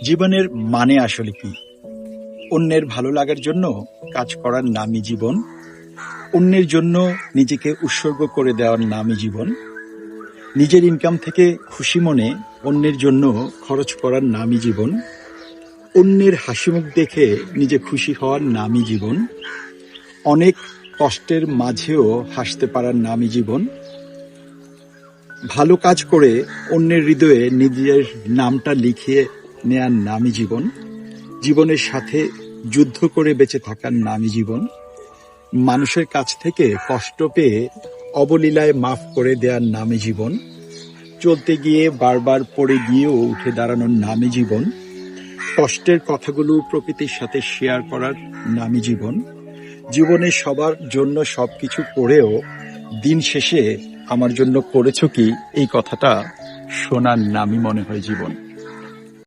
জীবনের মানে আসলে কি? অন্যের ভালো লাগার জন্য কাজ করার নামই জীবন। অন্যের জন্য নিজেকে উৎসর্গ করে দেওয়ার নামই জীবন। নিজের ইনকাম থেকে খুশি মনে অন্যের জন্য খরচ করার নামই জীবন। অন্যের হাসিমুখ দেখে নিজে খুশি হওয়ার নামই জীবন। অনেক কষ্টের মাঝেও হাসতে পারার নামই জীবন। ভালো কাজ করে অন্যের হৃদয়ে নিজের নামটা লিখিয়ে নেয়ার নামই জীবন। জীবনের সাথে যুদ্ধ করে বেঁচে থাকার নামই জীবন। মানুষের কাছ থেকে কষ্ট পেয়ে অবলীলায় মাফ করে দেওয়ার নামই জীবন। চলতে গিয়ে বারবার পড়ে গিয়েও উঠে দাঁড়ানোর নামই জীবন। কষ্টের কথাগুলো প্রকৃতির সাথে শেয়ার করার নামই জীবন। জীবনে সবার জন্য সবকিছু করেও দিন শেষে আমার জন্য করেছো কি, এই কথাটা শোনার নামই মনে হয় জীবন।